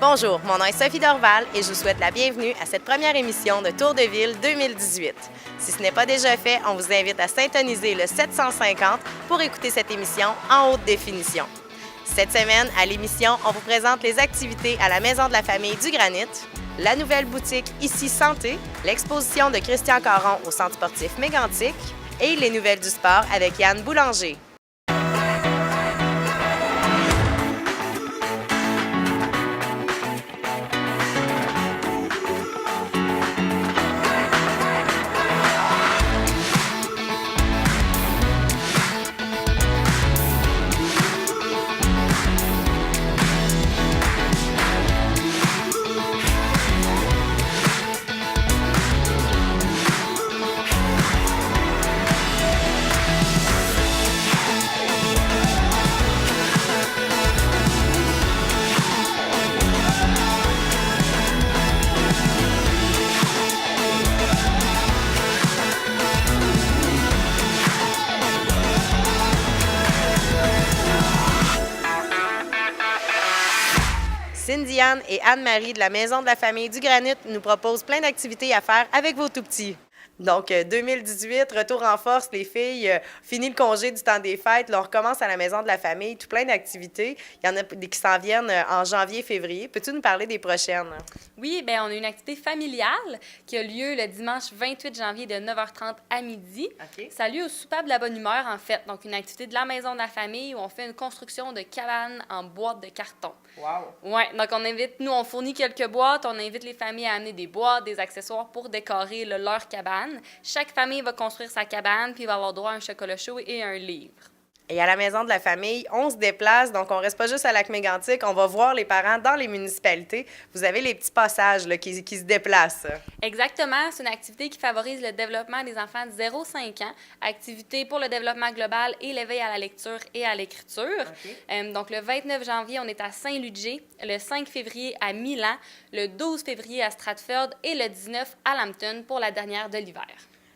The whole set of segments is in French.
Bonjour, mon nom est Sophie Dorval et je vous souhaite la bienvenue à cette première émission de Tour de Ville 2018. Si ce n'est pas déjà fait, on vous invite à syntoniser le 750 pour écouter cette émission en haute définition. Cette semaine, à l'émission, on vous présente les activités à la Maison de la Famille du Granit, la nouvelle boutique Ici Santé, l'exposition de Christian Caron au Centre sportif Mégantic et les nouvelles du sport avec Yann Boulanger. Cindy-Anne et Anne-Marie de la Maison de la Famille du Granit nous proposent plein d'activités à faire avec vos tout-petits. Donc, 2018, retour en force, les filles, fini le congé du temps des fêtes, là, on recommence à la Maison de la Famille, tout plein d'activités. Il y en a des qui s'en viennent en janvier, février. Peux-tu nous parler des prochaines? Oui, bien, on a une activité familiale qui a lieu le dimanche 28 janvier de 9h30 à midi. OK. Ça a lieu au souper de la bonne humeur, en fait. Donc, une activité de la Maison de la Famille où on fait une construction de cabanes en boîte de carton. Wow! Oui, donc on fournit quelques boîtes, on invite les familles à amener des boîtes, des accessoires pour décorer leur cabane. Chaque famille va construire sa cabane, puis va avoir droit à un chocolat chaud et un livre. Et à la Maison de la Famille, on se déplace, donc on reste pas juste à Lac-Mégantic, on va voir les parents dans les municipalités. Vous avez les petits passages là, qui se déplacent. Exactement, c'est une activité qui favorise le développement des enfants de 0-5 ans, activité pour le développement global et l'éveil à la lecture et à l'écriture. Okay. Donc, le 29 janvier, on est à Saint-Ludger, le 5 février à Milan, le 12 février à Stratford et le 19 à Lambton pour la dernière de l'hiver.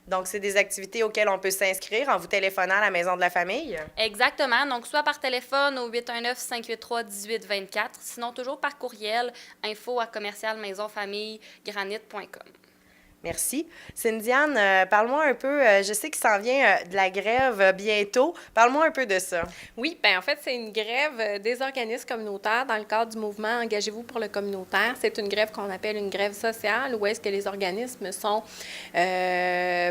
Donc, c'est des activités auxquelles on peut s'inscrire en vous téléphonant à la Maison de la Famille? Exactement. Donc, soit par téléphone au 819-583-1824, sinon toujours par courriel, info@commercialmaisonfamillegranit.com. Merci. Cindy-Anne, parle-moi un peu, je sais qu'il s'en vient de la grève bientôt. Parle-moi un peu de ça. Oui, bien en fait, c'est une grève des organismes communautaires dans le cadre du mouvement Engagez-vous pour le communautaire. C'est une grève qu'on appelle une grève sociale, où est-ce que les organismes sont,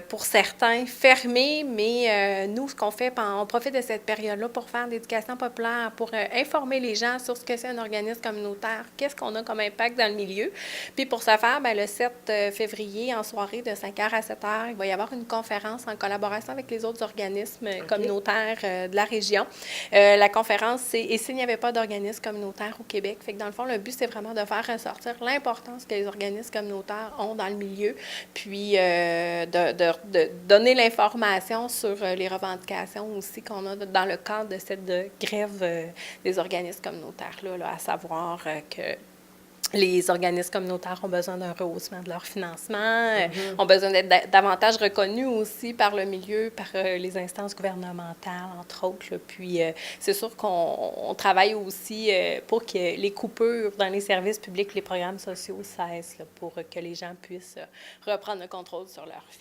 pour certains, fermés, mais nous, ce qu'on fait, on profite de cette période-là pour faire de l'éducation populaire, pour informer les gens sur ce que c'est un organisme communautaire, qu'est-ce qu'on a comme impact dans le milieu. Puis pour ce faire, bien, le 7 février, en soirée de 5h à 7h, il va y avoir une conférence en collaboration avec les autres organismes communautaires de la région. La conférence, c'est « Et s'il n'y avait pas d'organismes communautaires au Québec ». Fait que dans le fond, le but, c'est vraiment de faire ressortir l'importance que les organismes communautaires ont dans le milieu, puis de donner l'information sur les revendications aussi qu'on a dans le cadre de cette grève des organismes communautaires-là, à savoir que les organismes communautaires ont besoin d'un rehaussement de leur financement, ont besoin d'être davantage reconnus aussi par le milieu, par les instances gouvernementales, entre autres. Là. Puis, c'est sûr qu'on travaille aussi pour que les coupures dans les services publics, les programmes sociaux cessent, là, pour que les gens puissent reprendre le contrôle sur leur vie.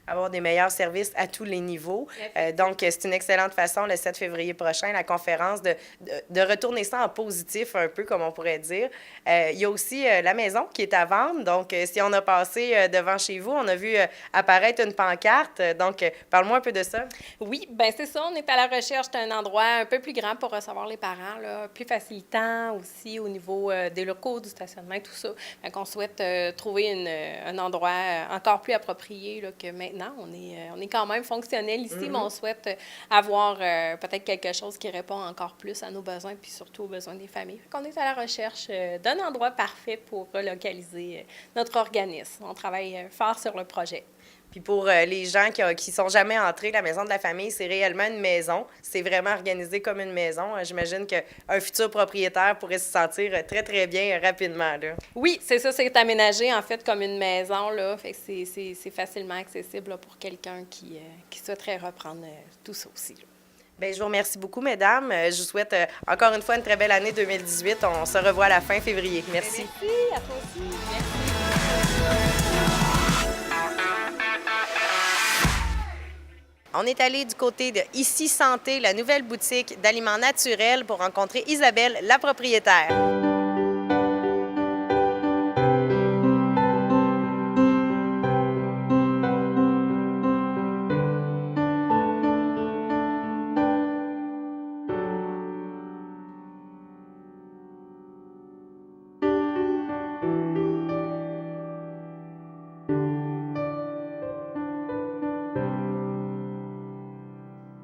Avoir des meilleurs services à tous les niveaux. Donc, c'est une excellente façon, le 7 février prochain, la conférence, de retourner ça en positif un peu, comme on pourrait dire. Il y a aussi la maison qui est à vendre. Donc, si on a passé devant chez vous, on a vu apparaître une pancarte. Donc, parle-moi un peu de ça. Oui, bien c'est ça. On est à la recherche d'un endroit un peu plus grand pour recevoir les parents, là, plus facilitant aussi au niveau des locaux, du stationnement et tout ça. Donc, on souhaite trouver un endroit encore plus approprié là, que maintenant. On est quand même fonctionnel ici, mais on souhaite avoir peut-être quelque chose qui répond encore plus à nos besoins, puis surtout aux besoins des familles. On est à la recherche d'un endroit parfait pour relocaliser notre organisme. On travaille fort sur le projet. Puis pour les gens qui sont jamais entrés, la Maison de la Famille, c'est réellement une maison. C'est vraiment organisé comme une maison. J'imagine qu'un futur propriétaire pourrait se sentir très, très bien rapidement, là. Oui, c'est ça. C'est aménagé, en fait, comme une maison, là. Fait que c'est facilement accessible là, pour quelqu'un qui souhaiterait reprendre tout ça aussi, là. Bien, je vous remercie beaucoup, mesdames. Je vous souhaite encore une fois une très belle année 2018. On se revoit à la fin février. Merci. Merci, à toi aussi. On est allé du côté de Ici Santé, la nouvelle boutique d'aliments naturels, pour rencontrer Isabelle, la propriétaire.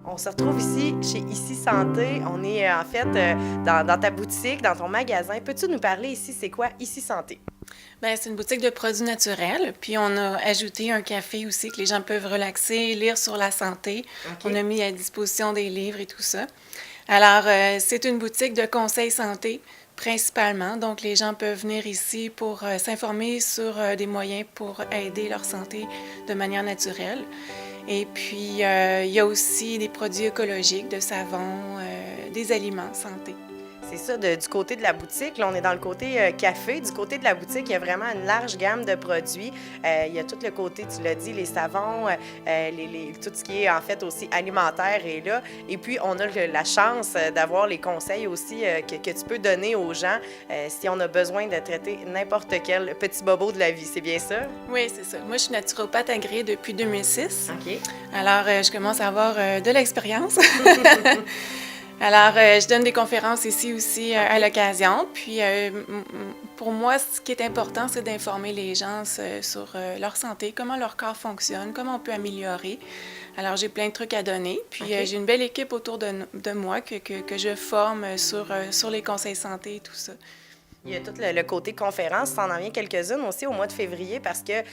On se retrouve ici, chez Ici Santé. On est en fait dans ta boutique, dans ton magasin. Peux-tu nous parler ici, c'est quoi Ici Santé? Bien, c'est une boutique de produits naturels. Puis on a ajouté un café aussi que les gens peuvent relaxer, lire sur la santé. Okay. On a mis à disposition des livres et tout ça. Alors, c'est une boutique de conseils santé principalement. Donc, les gens peuvent venir ici pour s'informer sur des moyens pour aider leur santé de manière naturelle. Et puis, il y a aussi des produits écologiques, de savon, des aliments santé. C'est ça, du côté de la boutique. Là, on est dans le côté café. Du côté de la boutique, il y a vraiment une large gamme de produits. Il y a tout le côté, tu l'as dit, les savons, tout ce qui est en fait aussi alimentaire est là. Et puis, on a la chance d'avoir les conseils aussi que tu peux donner aux gens si on a besoin de traiter n'importe quel petit bobo de la vie. C'est bien ça? Oui, c'est ça. Moi, je suis naturopathe agréée depuis 2006. OK. Alors, je commence à avoir de l'expérience. Alors, je donne des conférences ici aussi à l'occasion. Puis, pour moi, ce qui est important, c'est d'informer les gens sur leur santé, comment leur corps fonctionne, comment on peut améliorer. Alors, j'ai plein de trucs à donner. Puis, Okay. j'ai une belle équipe autour de moi que je forme sur les conseils santé et tout ça. Il y a tout le côté conférence. Tu en viens quelques-unes aussi au mois de février parce que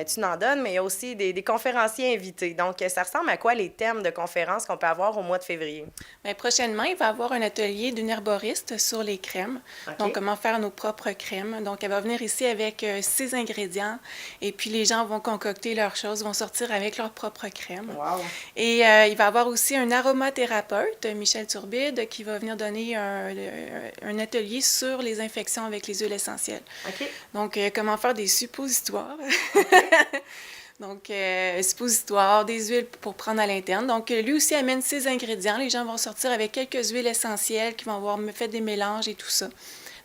tu n'en donnes, mais il y a aussi des conférenciers invités. Donc, ça ressemble à quoi les thèmes de conférences qu'on peut avoir au mois de février? Bien, prochainement, il va y avoir un atelier d'une herboriste sur les crèmes. Okay. Donc, comment faire nos propres crèmes. Donc, elle va venir ici avec 6 ingrédients et puis les gens vont concocter leurs choses, vont sortir avec leur propre crème. Wow. Et il va y avoir aussi un aromathérapeute, Michel Turbide, qui va venir donner un atelier sur les infections avec les huiles essentielles. OK. Donc, comment faire des suppositoires. Donc, suppositoires, des huiles pour prendre à l'interne. Donc, lui aussi amène 6 ingrédients. Les gens vont sortir avec quelques huiles essentielles qui vont avoir fait des mélanges et tout ça.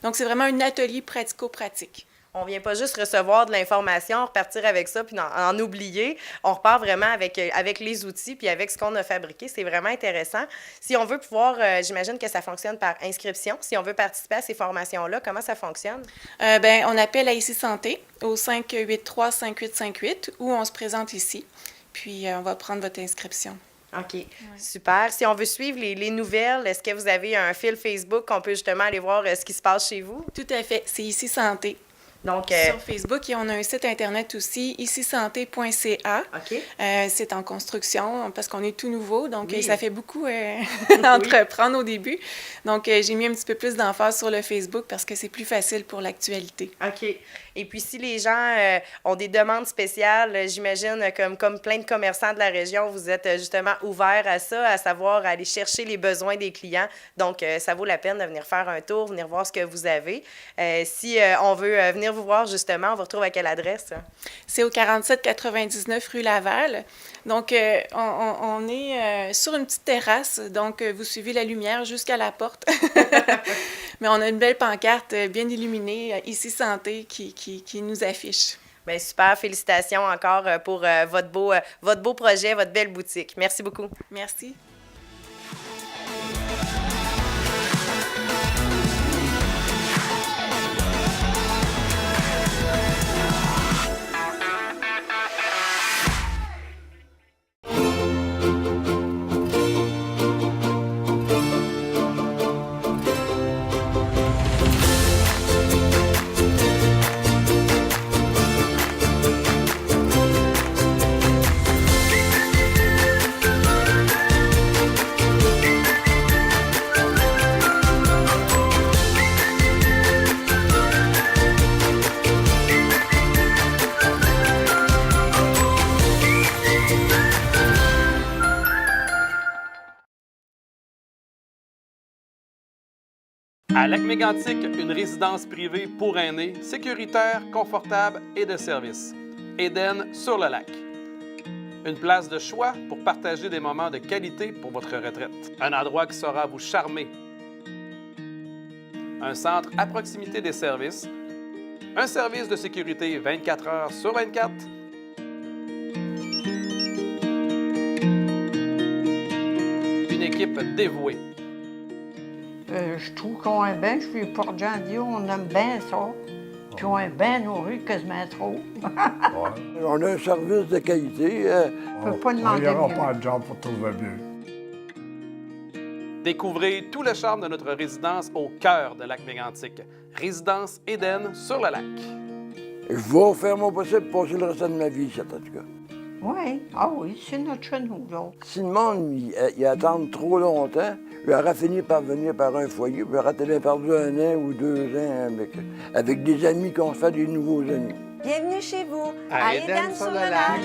Donc, c'est vraiment un atelier pratico-pratique. On vient pas juste recevoir de l'information, repartir avec ça, puis en oublier. On repart vraiment avec les outils, puis avec ce qu'on a fabriqué. C'est vraiment intéressant. Si on veut pouvoir, j'imagine que ça fonctionne par inscription. Si on veut participer à ces formations-là, comment ça fonctionne? Bien, on appelle à Ici Santé au 583-5858 ou on se présente ici. Puis, on va prendre votre inscription. OK, ouais. Super. Si on veut suivre les nouvelles, est-ce que vous avez un fil Facebook qu'on peut justement aller voir ce qui se passe chez vous? Tout à fait. C'est Ici Santé. Donc, sur Facebook, et on a un site Internet aussi, icisanté.ca. OK. C'est en construction parce qu'on est tout nouveau, donc oui. Ça fait beaucoup d'entreprendre au début. Donc, j'ai mis un petit peu plus d'emphase sur le Facebook parce que c'est plus facile pour l'actualité. OK. Et puis, si les gens ont des demandes spéciales, j'imagine, comme plein de commerçants de la région, vous êtes justement ouverts à ça, à savoir aller chercher les besoins des clients. Donc, ça vaut la peine de venir faire un tour, venir voir ce que vous avez. Si on veut venir vous voir, justement, on vous retrouve à quelle adresse? C'est au 4799 rue Laval. Donc, on est sur une petite terrasse. Donc, vous suivez la lumière jusqu'à la porte. Mais on a une belle pancarte bien illuminée, Ici Santé, qui nous affiche. Bien, super. Félicitations encore pour votre beau projet, votre belle boutique. Merci beaucoup. Merci. À Lac-Mégantic, une résidence privée pour aînés, sécuritaire, confortable et de service. Éden sur le lac. Une place de choix pour partager des moments de qualité pour votre retraite. Un endroit qui saura vous charmer. Un centre à proximité des services. Un service de sécurité 24 heures sur 24. Une équipe dévouée. Je trouve qu'on est bien, je suis Port-Jean-Dio, on aime bien ça. Puis on est bien nourri, quasiment trop. On a un service de qualité. On peut pas demander Il n'y aura mieux. pas de job pour trouver mieux. Découvrez tout le charme de notre résidence au cœur de Lac-Mégantic. Résidence Éden sur le lac. Je vais faire mon possible pour passer le restant de ma vie, ça, en tout cas. Oui, ah oui, c'est notre chez nous, là. Si le monde il attend trop longtemps, il aura fini par venir par un foyer, puis il aura peut-être perdu 1 an ou 2 ans avec des amis qu'on se fait des nouveaux amis. Bienvenue chez vous, À Éden sur le lac.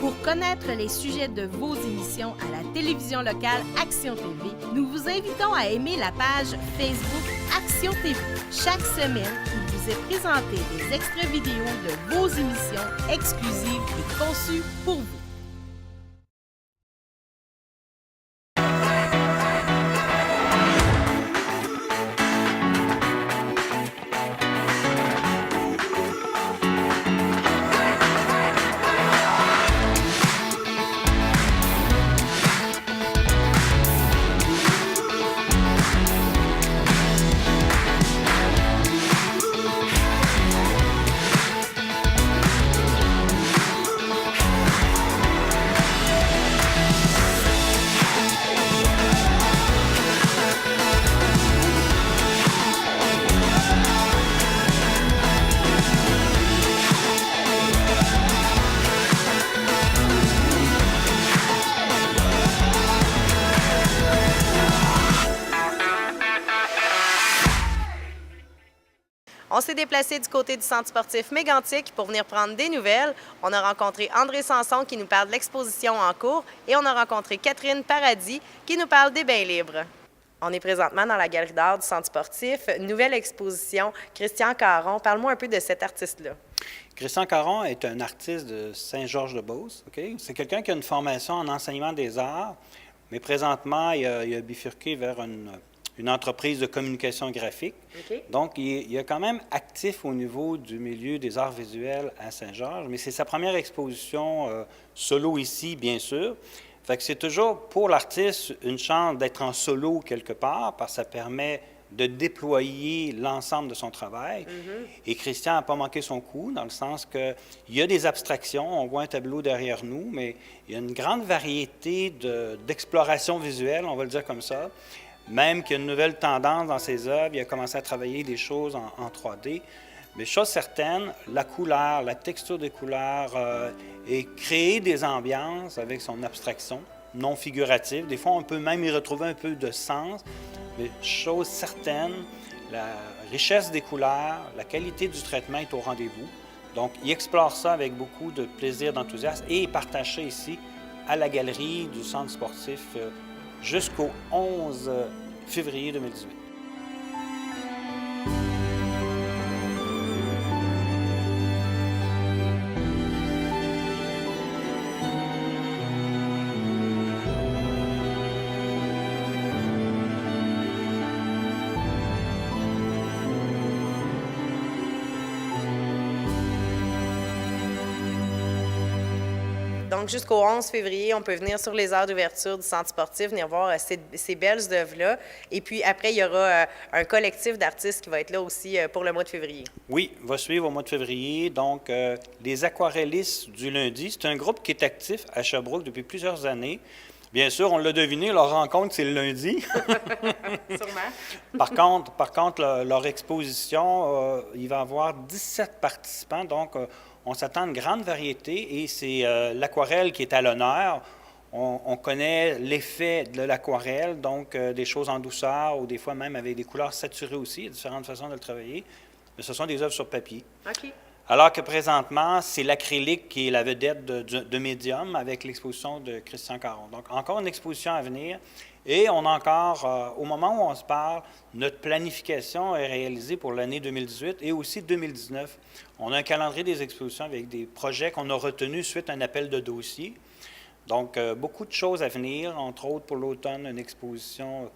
Pour connaître les sujets de vos émissions à la télévision locale Action TV, nous vous invitons à aimer la page Facebook Action TV. Chaque semaine, il vous est présenté des extraits vidéo de vos émissions exclusives et conçues pour vous. On s'est déplacé du côté du centre sportif Mégantic pour venir prendre des nouvelles. On a rencontré André Sanson qui nous parle de l'exposition en cours et on a rencontré Catherine Paradis qui nous parle des bains libres. On est présentement dans la galerie d'art du centre sportif. Nouvelle exposition. Christian Caron, parle-moi un peu de cet artiste-là. Christian Caron est un artiste de Saint-Georges-de-Beauce. Okay? C'est quelqu'un qui a une formation en enseignement des arts, mais présentement, il a bifurqué vers une entreprise de communication graphique. Okay. Donc, il est quand même actif au niveau du milieu des arts visuels à Saint-Georges, mais c'est sa première exposition solo ici, bien sûr. Fait que c'est toujours pour l'artiste une chance d'être en solo quelque part, parce que ça permet de déployer l'ensemble de son travail. Et Christian n'a pas manqué son coup, dans le sens qu'il y a des abstractions, on voit un tableau derrière nous, mais il y a une grande variété d'exploration visuelle, on va le dire comme ça. Même qu'il y a une nouvelle tendance dans ses œuvres, il a commencé à travailler des choses en 3D. Mais chose certaine, la couleur, la texture des couleurs et créer des ambiances avec son abstraction non figurative. Des fois, on peut même y retrouver un peu de sens. Mais chose certaine, la richesse des couleurs, la qualité du traitement est au rendez-vous. Donc, il explore ça avec beaucoup de plaisir, d'enthousiasme et il partage ça ici à la galerie du centre sportif jusqu'au 11 février 2018. Donc, jusqu'au 11 février, on peut venir sur les heures d'ouverture du centre sportif, venir voir ces belles œuvres-là. Et puis, après, il y aura un collectif d'artistes qui va être là aussi pour le mois de février. Oui, va suivre au mois de février. Donc, les aquarellistes du lundi, c'est un groupe qui est actif à Sherbrooke depuis plusieurs années. Bien sûr, on l'a deviné, leur rencontre, c'est le lundi. Sûrement. Par contre, leur exposition, il va y avoir 17 participants. Donc, on s'attend à une grande variété et c'est l'aquarelle qui est à l'honneur. On connaît l'effet de l'aquarelle, donc des choses en douceur ou des fois même avec des couleurs saturées aussi. Il y a différentes façons de le travailler. Mais ce sont des œuvres sur papier. OK. Alors que présentement, c'est l'acrylique qui est la vedette de Médium avec l'exposition de Christian Caron. Donc, encore une exposition à venir. Et on a encore, au moment où on se parle, notre planification est réalisée pour l'année 2018 et aussi 2019. On a un calendrier des expositions avec des projets qu'on a retenus suite à un appel de dossier. Donc, beaucoup de choses à venir, entre autres pour l'automne, une exposition,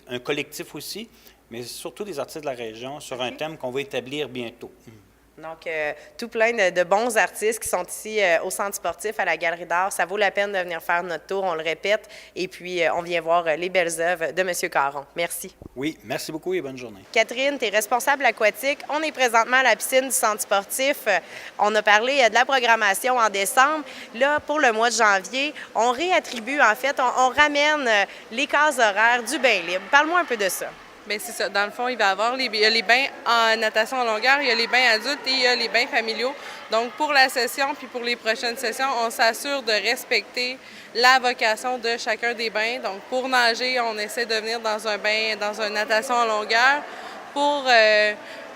un collectif aussi, mais surtout des artistes de la région sur un thème qu'on va établir bientôt. Donc, tout plein de bons artistes qui sont ici au Centre sportif, à la Galerie d'art. Ça vaut la peine de venir faire notre tour, on le répète. Et puis, on vient voir les belles œuvres de M. Caron. Merci. Oui, merci beaucoup et bonne journée. Catherine, tu es responsable aquatique. On est présentement à la piscine du Centre sportif. On a parlé de la programmation en décembre. Là, pour le mois de janvier, on réattribue, en fait, on ramène les cases horaires du bain libre. Parle-moi un peu de ça. Bien, c'est ça. Dans le fond, il va y avoir il y a les bains en natation en longueur, il y a les bains adultes et il y a les bains familiaux. Donc, pour la session puis pour les prochaines sessions, on s'assure de respecter la vocation de chacun des bains. Donc, pour nager, on essaie de venir dans un bain, dans une natation en longueur.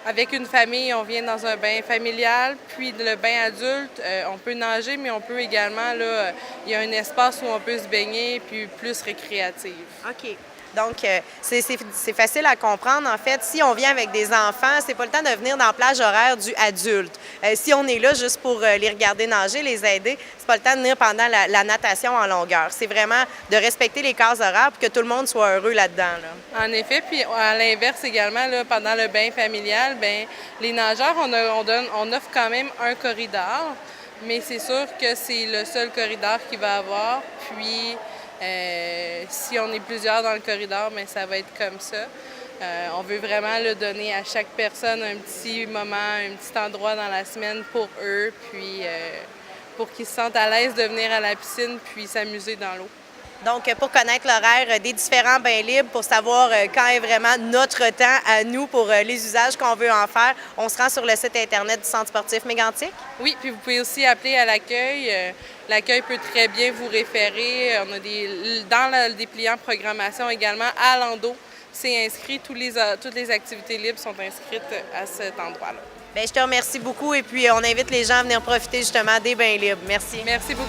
Avec une famille, on vient dans un bain familial. Puis, le bain adulte, on peut nager, mais on peut également, là, il y a un espace où on peut se baigner puis plus récréatif. OK. Donc, c'est facile à comprendre. En fait, si on vient avec des enfants, c'est pas le temps de venir dans la plage horaire du adulte. Si on est là juste pour les regarder nager, les aider, c'est pas le temps de venir pendant la natation en longueur. C'est vraiment de respecter les cases horaires pour que tout le monde soit heureux là-dedans. Là. En effet, puis à l'inverse également, là, pendant le bain familial, bien, les nageurs, on offre quand même un corridor, mais c'est sûr que c'est le seul corridor qu'il va avoir. Puis, si on est plusieurs dans le corridor, bien, ça va être comme ça. On veut vraiment le donner à chaque personne un petit moment, un petit endroit dans la semaine pour eux, puis pour qu'ils se sentent à l'aise de venir à la piscine puis s'amuser dans l'eau. Donc, pour connaître l'horaire des différents bains libres, pour savoir quand est vraiment notre temps à nous pour les usages qu'on veut en faire, on se rend sur le site Internet du Centre sportif Mégantic? Oui, puis vous pouvez aussi appeler à l'accueil. L'accueil peut très bien vous référer. On a dans le dépliant programmation également, à l'endo, c'est inscrit. Toutes les activités libres sont inscrites à cet endroit-là. Bien, je te remercie beaucoup et puis on invite les gens à venir profiter justement des bains libres. Merci. Merci beaucoup.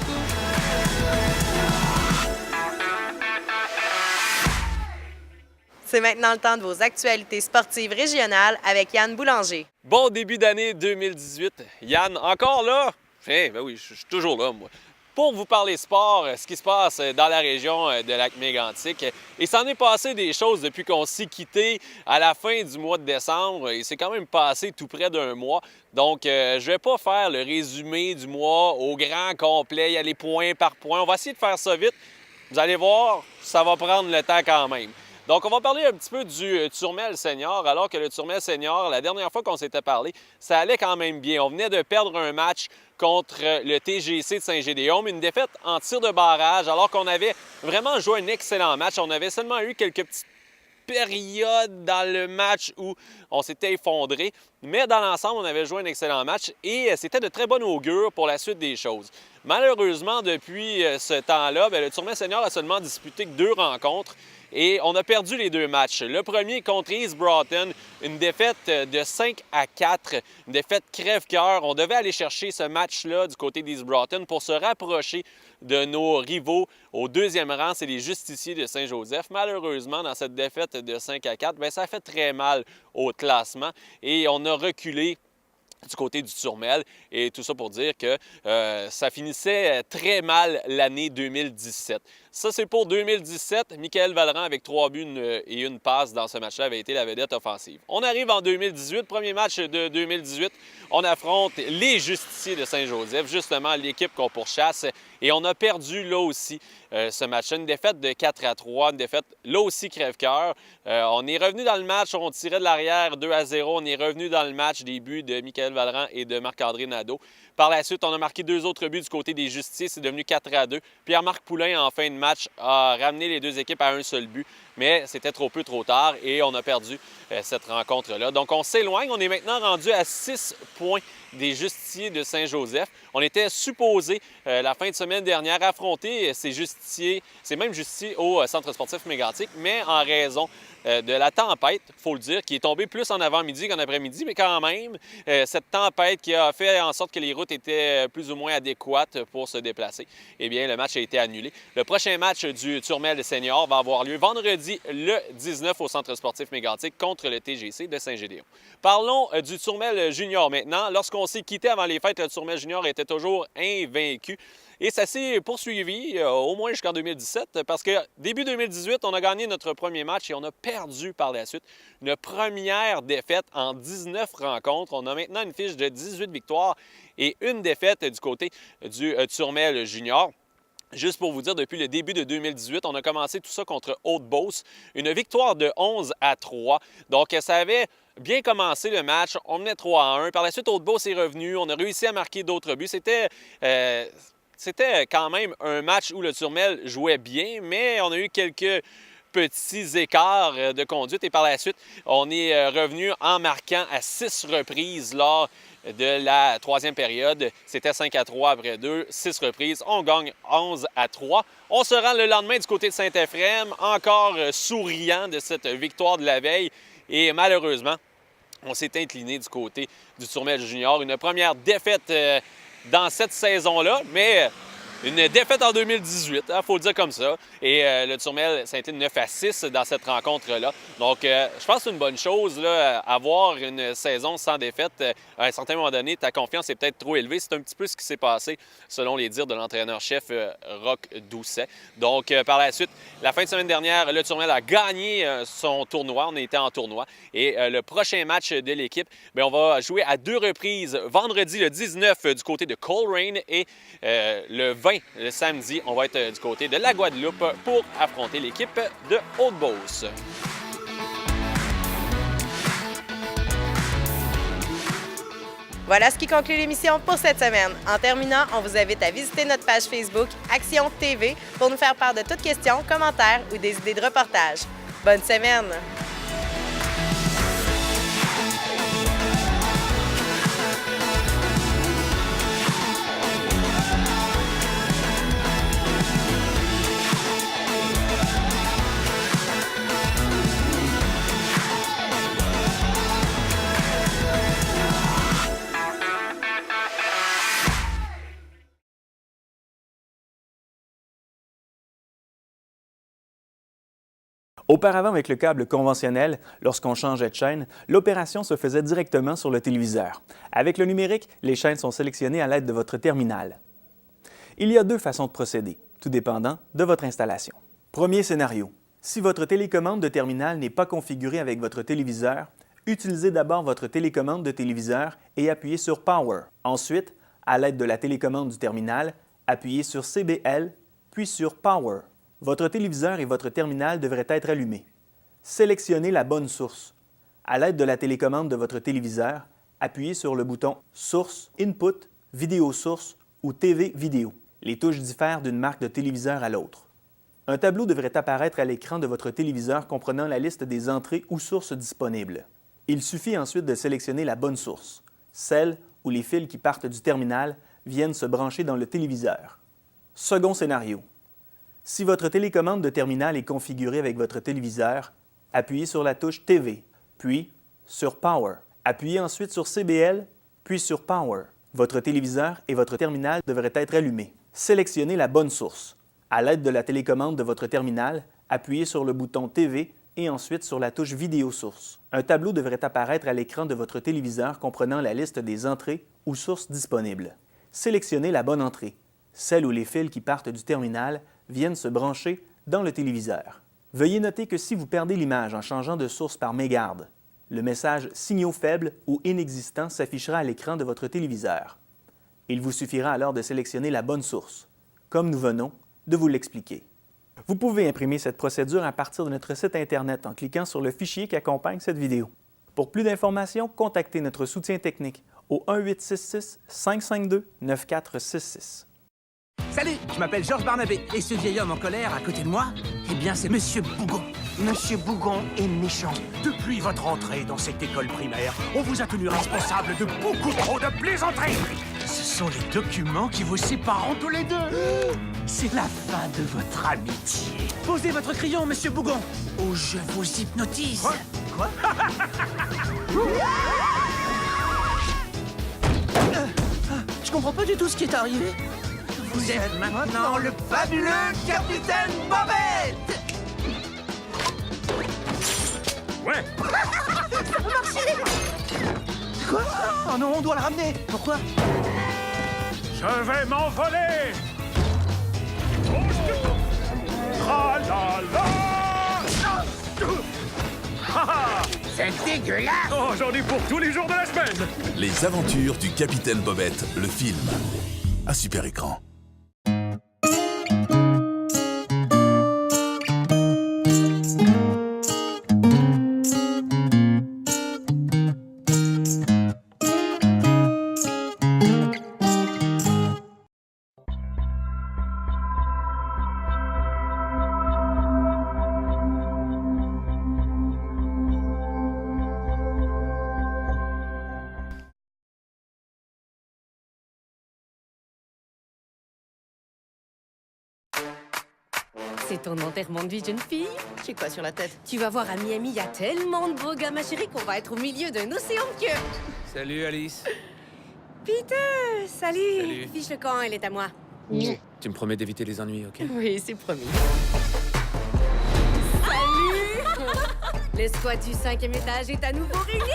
C'est maintenant le temps de vos actualités sportives régionales avec Yann Boulanger. Bon début d'année 2018. Yann, encore là? Ben oui, je suis toujours là, moi. Pour vous parler sport, ce qui se passe dans la région de Lac-Mégantic. Et s'en est passé des choses depuis qu'on s'est quitté à la fin du mois de décembre. Et c'est quand même passé tout près d'un mois. Donc, je ne vais pas faire le résumé du mois au grand complet, y aller point par point. On va essayer de faire ça vite. Vous allez voir, ça va prendre le temps quand même. Donc, on va parler un petit peu du Turmel Senior, alors que le Turmel Senior, la dernière fois qu'on s'était parlé, ça allait quand même bien. On venait de perdre un match contre le TGC de Saint-Gédéon, une défaite en tir de barrage, alors qu'on avait vraiment joué un excellent match. On avait seulement eu quelques petites périodes dans le match où on s'était effondré, mais dans l'ensemble, on avait joué un excellent match et c'était de très bonne augure pour la suite des choses. Malheureusement, depuis ce temps-là, le Turmel Senior a seulement disputé que 2 rencontres. Et on a perdu les 2 matchs. Le premier contre East Broughton, une défaite de 5-4, une défaite crève-cœur. On devait aller chercher ce match-là du côté d'East Broughton pour se rapprocher de nos rivaux au 2e rang, c'est les Justiciers de Saint-Joseph. Malheureusement, dans cette défaite de 5-4, ça a fait très mal au classement et on a reculé du côté du Turmel. Et tout ça pour dire que ça finissait très mal l'année 2017. Ça, c'est pour 2017. Michael Vallerand, avec 3 buts et 1 passe dans ce match-là, avait été la vedette offensive. On arrive en 2018. Premier match de 2018. On affronte les Justiciers de Saint-Joseph, justement l'équipe qu'on pourchasse. Et on a perdu là aussi ce match-là. Une défaite de 4-3, une défaite là aussi crève-cœur. On est revenu dans le match, on tirait de l'arrière 2-0. On est revenu dans le match des buts de Michael Vallerand et de Marc-André Nadeau. Par la suite, on a marqué 2 autres buts du côté des Justiciers. C'est devenu 4-2. Pierre-Marc Poulain, en fin de match, a ramené les 2 équipes à un seul but. mais c'était trop peu, trop tard et on a perdu cette rencontre-là. Donc, on s'éloigne. On est maintenant rendu à 6 points des Justiciers de Saint-Joseph. On était supposé, la fin de semaine dernière, affronter ces mêmes justiciers au Centre sportif Mégantic, mais en raison de la tempête, il faut le dire, qui est tombée plus en avant-midi qu'en après-midi, mais quand même, cette tempête qui a fait en sorte que les routes étaient plus ou moins adéquates pour se déplacer, eh bien, le match a été annulé. Le prochain match du Turmel Senior va avoir lieu vendredi le 19 au Centre sportif Mégantic contre le TGC de Saint-Gédéon. Parlons du Turmel Junior maintenant. Lorsqu'on s'est quitté avant les fêtes, le Turmel Junior était toujours invaincu. Et ça s'est poursuivi au moins jusqu'en 2017 parce que début 2018, on a gagné notre premier match et on a perdu par la suite. Une première défaite en 19 rencontres. On a maintenant une fiche de 18 victoires et une défaite du côté du Turmel Junior. Juste pour vous dire, depuis le début de 2018, on a commencé tout ça contre Haute-Beauce. Une victoire de 11-3. Donc, ça avait bien commencé le match. On menait 3-1. Par la suite, Haute-Beauce est revenu. On a réussi à marquer d'autres buts. C'était quand même un match où le Turmel jouait bien, mais on a eu quelques petits écarts de conduite. Et par la suite, on est revenu en marquant à 6 reprises lors de la troisième période. C'était 5-3 après 6 reprises. On gagne 11-3. On se rend le lendemain du côté de Saint-Éphrem, encore souriant de cette victoire de la veille. Et malheureusement, on s'est incliné du côté du Turmel Junior. Une première défaite dans cette saison-là, mais une défaite en 2018, il faut le dire comme ça. Et le Turmel, ça a été 9-6 dans cette rencontre-là. Donc, je pense que c'est une bonne chose, là, avoir une saison sans défaite. À un certain moment donné, ta confiance est peut-être trop élevée. C'est un petit peu ce qui s'est passé, selon les dires de l'entraîneur-chef Roch Doucet. Donc, par la suite, la fin de semaine dernière, le Turmel a gagné son tournoi. On était en tournoi. Et le prochain match de l'équipe, bien, on va jouer à 2 reprises. Vendredi, le 19, du côté de Coleraine et le 20, le samedi, on va être du côté de la Guadeloupe pour affronter l'équipe de Haute-Beauce. Voilà ce qui conclut l'émission pour cette semaine. En terminant, on vous invite à visiter notre page Facebook Action TV pour nous faire part de toutes questions, commentaires ou des idées de reportage. Bonne semaine! Auparavant, avec le câble conventionnel, lorsqu'on changeait de chaîne, l'opération se faisait directement sur le téléviseur. Avec le numérique, les chaînes sont sélectionnées à l'aide de votre terminal. Il y a 2 façons de procéder, tout dépendant de votre installation. Premier scénario. Si votre télécommande de terminal n'est pas configurée avec votre téléviseur, utilisez d'abord votre télécommande de téléviseur et appuyez sur Power. Ensuite, à l'aide de la télécommande du terminal, appuyez sur CBL, puis sur Power. Votre téléviseur et votre terminal devraient être allumés. Sélectionnez la bonne source. À l'aide de la télécommande de votre téléviseur, appuyez sur le bouton Source, Input, Vidéo Source ou TV Vidéo. Les touches diffèrent d'une marque de téléviseur à l'autre. Un tableau devrait apparaître à l'écran de votre téléviseur comprenant la liste des entrées ou sources disponibles. Il suffit ensuite de sélectionner la bonne source, celle où les fils qui partent du terminal viennent se brancher dans le téléviseur. Second scénario. Si votre télécommande de terminal est configurée avec votre téléviseur, appuyez sur la touche TV, puis sur Power. Appuyez ensuite sur CBL, puis sur Power. Votre téléviseur et votre terminal devraient être allumés. Sélectionnez la bonne source. À l'aide de la télécommande de votre terminal, appuyez sur le bouton TV et ensuite sur la touche Vidéo Source. Un tableau devrait apparaître à l'écran de votre téléviseur comprenant la liste des entrées ou sources disponibles. Sélectionnez la bonne entrée, celle où les fils qui partent du terminal viennent se brancher dans le téléviseur. Veuillez noter que si vous perdez l'image en changeant de source par mégarde, le message « Signaux faibles » ou « Inexistant » s'affichera à l'écran de votre téléviseur. Il vous suffira alors de sélectionner la bonne source, comme nous venons de vous l'expliquer. Vous pouvez imprimer cette procédure à partir de notre site Internet en cliquant sur le fichier qui accompagne cette vidéo. Pour plus d'informations, contactez notre soutien technique au 1-866-552-9466. Salut, je m'appelle Georges Barnabé et ce vieil homme en colère à côté de moi, eh bien c'est Monsieur Bougon. Monsieur Bougon est méchant. Depuis votre entrée dans cette école primaire, on vous a tenu responsable de beaucoup trop de plaisanteries. Ce sont les documents qui vous séparent tous les deux. C'est la fin de votre amitié. Posez votre crayon, Monsieur Bougon, ou je vous hypnotise. Quoi? Je comprends pas du tout ce qui est arrivé. Vous êtes maintenant le fabuleux Capitaine Bobette! Ouais! Ça peut marcher! Quoi? Oh non, on doit le ramener! Pourquoi? Je vais m'envoler! C'est dégueulasse! Oh, j'en ai pour tous les jours de la semaine! Les aventures du Capitaine Bobette, le film. À super écran. C'est ton enterrement de vie de jeune fille? J'ai quoi sur la tête? Tu vas voir, à Miami, il y a tellement de beaux gars, ma chérie, qu'on va être au milieu d'un océan de queue. Salut, Alice. Peter, salut. Salut. Fiche le camp, elle est à moi. Tu me promets d'éviter les ennuis, ok? Oui, c'est promis. Salut. Le squat du 5e étage est à nouveau réuni.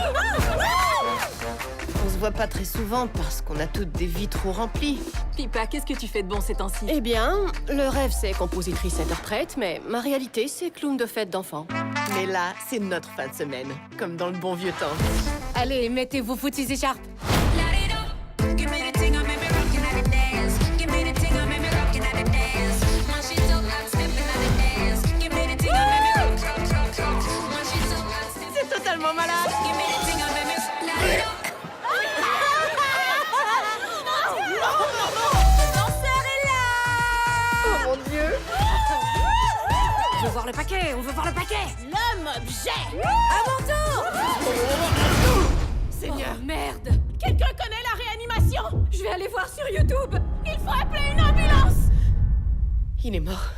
On se voit pas très souvent parce qu'on a toutes des vies trop remplies. Pipa, qu'est-ce que tu fais de bon ces temps-ci? Eh bien, le rêve, c'est compositrice-interprète, mais ma réalité, c'est clown de fête d'enfants. Mais là, c'est notre fin de semaine, comme dans le bon vieux temps. Allez, mettez vos foutues écharpes. C'est totalement malade. Oh mon Dieu! On veut voir le paquet, on veut voir le paquet! L'homme objet! À mon tour! Seigneur! Oh, merde! Quelqu'un connaît la réanimation? Je vais aller voir sur YouTube! Il faut appeler une ambulance! Il est mort.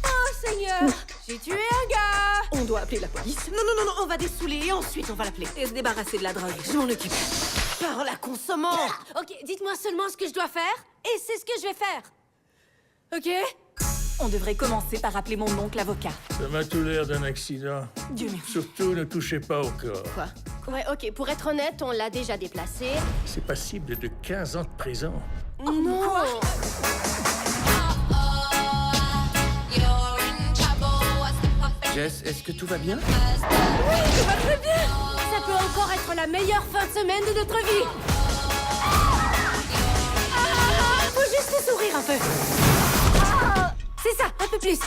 Oh, Seigneur! J'ai tué un gars! On doit appeler la police. Non, non, non, non, on va dessouler et ensuite on va l'appeler. Et se débarrasser de la drogue. Je m'en occupe. Par la consommant! Ok, dites-moi seulement ce que je dois faire, et c'est ce que je vais faire. Ok? On devrait commencer par appeler mon oncle avocat. Ça m'a tout l'air d'un accident. Dieu merci. Surtout, ne touchez pas au corps. Quoi? Ouais, ok, pour être honnête, on l'a déjà déplacé. C'est passible de 15 ans de prison. Oh, non! Jess, est-ce que tout va bien? Oui, tout va très bien! Ça peut encore être la meilleure fin de semaine de notre vie! Faut juste sourire un peu. C'est ça, un peu plus.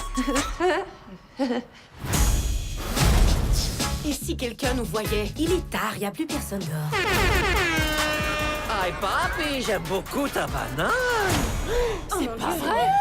Et si quelqu'un nous voyait? Il est tard, il n'y a plus personne dehors. Hey, papi, j'aime beaucoup ta banane. C'est pas vrai?